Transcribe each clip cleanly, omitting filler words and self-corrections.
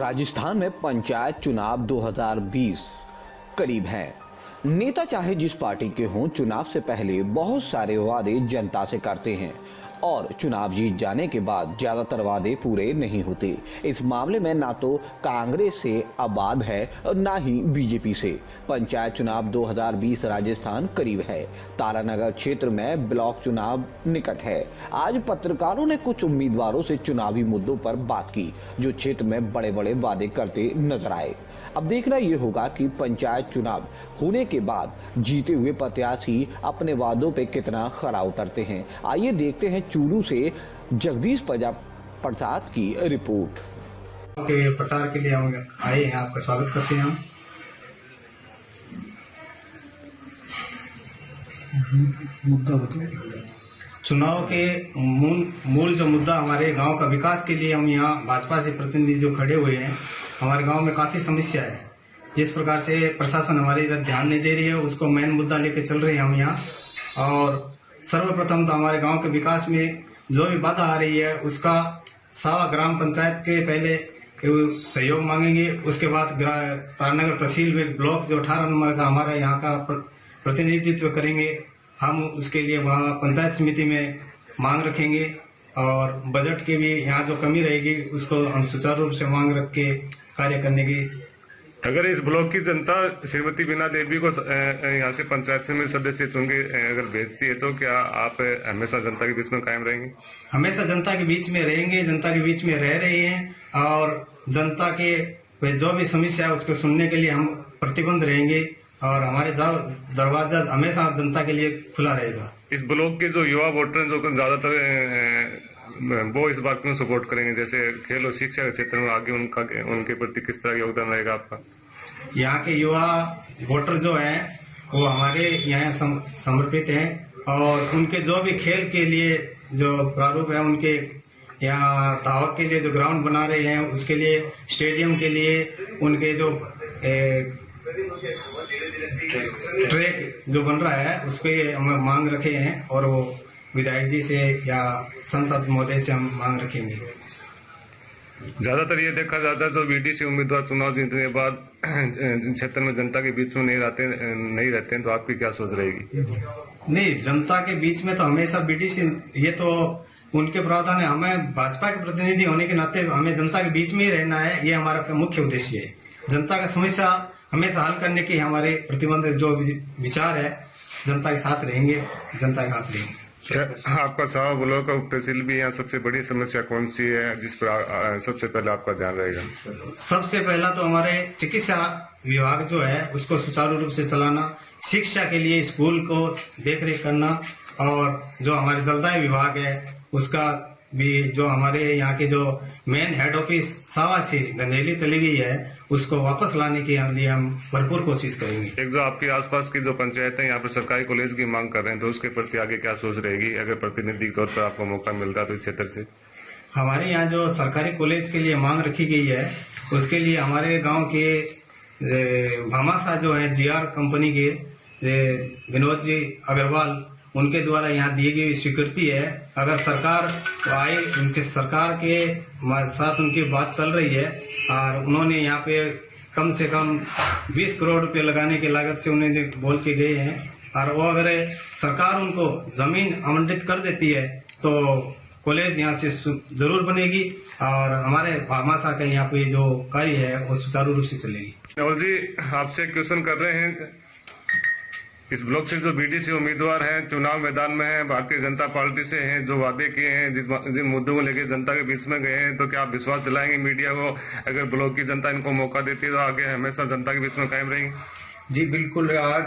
राजस्थान में पंचायत चुनाव 2020 करीब है। नेता चाहे जिस पार्टी के हों, चुनाव से पहले बहुत सारे वादे जनता से करते हैं और चुनाव जीत जाने के बाद ज्यादातर वादे पूरे नहीं होते। इस मामले में ना तो कांग्रेस से आबाद है और ना ही बीजेपी से। पंचायत चुनाव 2020 राजस्थान करीब है। तारानगर क्षेत्र में ब्लॉक चुनाव निकट है। आज पत्रकारों ने कुछ उम्मीदवारों से चुनावी मुद्दों पर बात की जो क्षेत्र में बड़े बड़े वादे करते नजर आए। अब देखना ये होगा कि पंचायत चुनाव होने के बाद जीते हुए प्रत्याशी अपने वादों पे कितना खरा उतरते हैं। आइए देखते हैं चूरू से जगदीश प्रसाद की रिपोर्ट। के प्रचार के लिए हम आए हैं, आपका स्वागत करते हैं। हम मुद्दा बताइए। चुनाव के मूल जो मुद्दा हमारे गांव का विकास के लिए हम यहाँ भाजपा से प्रतिनिधि जो खड़े हुए हैं, हमारे गांव में काफी समस्या है। जिस प्रकार से प्रशासन हमारे इधर ध्यान नहीं दे रही है, उसको मेन मुद्दा लेके चल रहे हैं हम यहाँ। और सर्वप्रथम तो हमारे गांव के विकास में जो भी बाधा आ रही है उसका सावा ग्राम पंचायत के पहले सहयोग मांगेंगे। उसके बाद तारानगर तहसील में ब्लॉक जो 18 नंबर का हमारा यहाँ का प्रतिनिधित्व करेंगे हम, उसके लिए वहाँ पंचायत समिति में मांग रखेंगे। और बजट के भी यहाँ जो कमी रहेगी उसको हम सुचारू रूप से मांग रख के कार्य करने की। अगर इस ब्लॉक की जनता श्रीमती बीना देवी को यहाँ से पंचायत समिति सदस्य चुन के अगर भेजती है तो क्या आप हमेशा जनता के बीच में कायम रहेंगे? हमेशा जनता के बीच में रहेंगे, जनता के बीच में रह रहे हैं और जनता के जो भी समस्या है उसको सुनने के लिए हम प्रतिबद्ध रहेंगे और हमारे दरवाजा हमेशा जनता के लिए खुला रहेगा। इस ब्लॉक के जो युवा वोटर हैं जो ज्यादातर वो इस बात में सपोर्ट करेंगे, जैसे खेल और शिक्षा के क्षेत्र में आगे उनके प्रति किस तरह योगदान रहेगा आपका? यहाँ के युवा वोटर जो हैं वो हमारे यहाँ समर्पित हैं और उनके जो भी खेल के लिए जो प्रारूप है, उनके यहाँ धावक के लिए जो ग्राउंड बना रहे हैं, उसके लिए स्टेडियम के लिए उनके जो ट्रैक जो बन रहा है उसके हम मांग रखे हैं और वो विधायक जी से या संसद महोदय से हम मांग रखेंगे। ज्यादातर ये देखा जाता है तो बीडीसी उम्मीदवार चुनाव जीतने के बाद क्षेत्र में जनता के बीच में नहीं रहते हैं, तो आपकी क्या सोच रहेगी? नहीं, जनता के बीच में तो हमेशा बीडीसी, ये तो उनके प्रावधान है। हमें भाजपा के प्रतिनिधि होने के नाते हमें जनता के बीच में ही रहना है, ये हमारा मुख्य उद्देश्य है। जनता का समस्या हमेशा हल करने के हमारे प्रतिबंध जो विचार है, जनता के साथ रहेंगे, जनता के हाथ रहेंगे। आपका सावा ब्लॉक का उप तहसील भी यहाँ सबसे बड़ी समस्या कौन सी है जिस पर सबसे पहले आपका ध्यान रहेगा? सबसे पहला तो हमारे चिकित्सा विभाग जो है उसको सुचारू रूप से चलाना, शिक्षा के लिए स्कूल को देखरेख करना और जो हमारे जलदाय विभाग है उसका भी, जो हमारे यहाँ के जो मेन हेड ऑफिस सावा से गंधेली चली गई है उसको वापस लाने के लिए हम भरपूर कोशिश करेंगे। एक जो आपके आसपास की जो पंचायत है यहाँ पर सरकारी कॉलेज की मांग कर रहे हैं, तो उसके प्रति आगे क्या सोच रहेगी अगर प्रतिनिधि तौर पर आपको मौका मिलता तो इस क्षेत्र से? हमारे यहाँ जो सरकारी कॉलेज के लिए मांग रखी गई है उसके लिए हमारे गाँव के भामाशाह जो है जीआर कंपनी के विनोद जी अग्रवाल, उनके द्वारा यहाँ दी गई स्वीकृति है। अगर सरकार आए, उनके सरकार के साथ उनकी बात चल रही है और उन्होंने यहाँ पे कम से कम 20 करोड़ रुपए लगाने की लागत से उन्हें बोल के गए हैं और वो अगर सरकार उनको जमीन आवंटित कर देती है तो कॉलेज यहाँ से जरूर बनेगी और हमारे भामाशाह का यहाँ पे जो कार्य है वो सुचारू रूप से चलेगी। राहुल जी, आपसे क्वेश्चन कर रहे हैं, इस ब्लॉक से जो बीडीसी उम्मीदवार हैं चुनाव मैदान में हैं, भारतीय जनता पार्टी से हैं, जो वादे किए हैं, जिन मुद्दों को लेकर जनता के बीच में गए हैं, तो क्या आप विश्वास दिलाएंगे मीडिया को अगर ब्लॉक की जनता इनको मौका देती है तो आगे हमेशा जनता के बीच में कायम रहेंगे? जी बिल्कुल। आज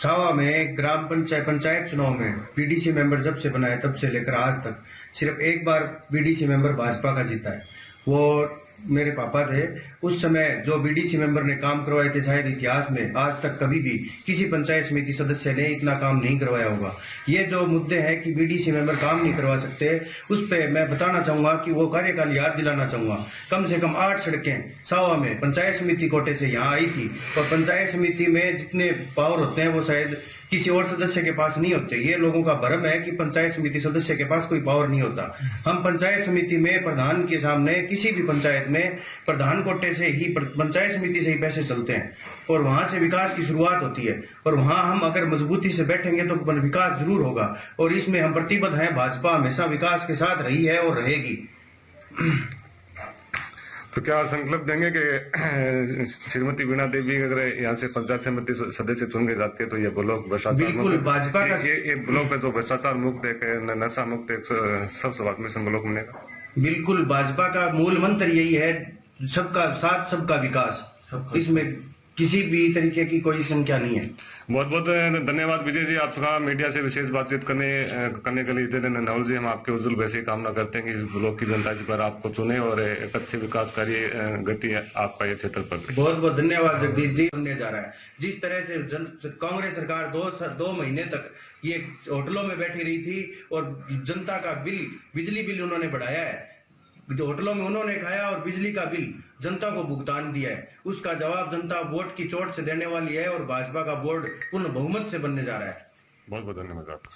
सावा में ग्राम पंचायत चुनाव में बीडीसी मेंबर जब से बना है तब से लेकर आज तक सिर्फ एक बार बीडीसी मेंबर भाजपा का जीता है, वो मेरे पापा थे। उस समय जो बीडीसी मेंबर ने काम करवाए थे शायद इतिहास में आज तक कभी भी किसी पंचायत समिति सदस्य ने इतना काम नहीं करवाया होगा। ये जो मुद्दे हैं कि बीडीसी मेंबर काम नहीं करवा सकते, उस पे मैं बताना चाहूंगा कि वो कार्यकाल याद दिलाना चाहूंगा। कम से कम 8 सड़कें सावा में पंचायत समिति कोटे से यहाँ आई थी और पंचायत समिति में जितने पावर होते हैं वो शायद किसी और सदस्य के पास नहीं होते। ये लोगों का भ्रम है कि पंचायत समिति सदस्य के पास कोई पावर नहीं होता। हम पंचायत समिति में प्रधान के सामने, किसी भी पंचायत में प्रधान कोटे से ही, पंचायत समिति से ही पैसे चलते हैं और वहां से विकास की शुरुआत होती है। और वहां हम अगर मजबूती से बैठेंगे तो विकास जरूर होगा और इसमें हम प्रतिबद्ध हैं। भाजपा हमेशा विकास के साथ रही है और रहेगी। तो क्या संकल्प देंगे कि श्रीमती वीणा देवी अगर यहाँ से पंचायत समिति सदस्य चुन के जाती है तो ये ब्लॉक भ्रष्टाचार बिल्कुल भाजपा का ये ब्लॉक है तो भ्रष्टाचार मुक्त है, नशा मुक्त है, सब समाज में ब्लॉक बनेगा। बिल्कुल भाजपा का मूल मंत्र यही है, सबका साथ सबका विकास। इसमें किसी भी तरीके की कोई संख्या नहीं है। बहुत बहुत धन्यवाद विजय जी, आपका मीडिया से विशेष बातचीत करने के लिए। नवल जी, हम आपके उज्जवल वैसे ही कामना करते हैं कि इस ब्लॉक की जनता इस पर आपको चुने और एक अच्छे विकास कार्य गति आपका ये क्षेत्र पर। बहुत बहुत धन्यवाद जगदीश जी। बनने जा रहा है जिस तरह से कांग्रेस सरकार 2 महीने तक ये होटलों में बैठी रही थी और जनता का बिजली बिल उन्होंने बढ़ाया है। जो होटलों में उन्होंने खाया और बिजली का बिल जनता को भुगतान दिया है, उसका जवाब जनता वोट की चोट से देने वाली है और भाजपा का बोर्ड पूर्ण बहुमत से बनने जा रहा है। बहुत बहुत धन्यवाद आपका।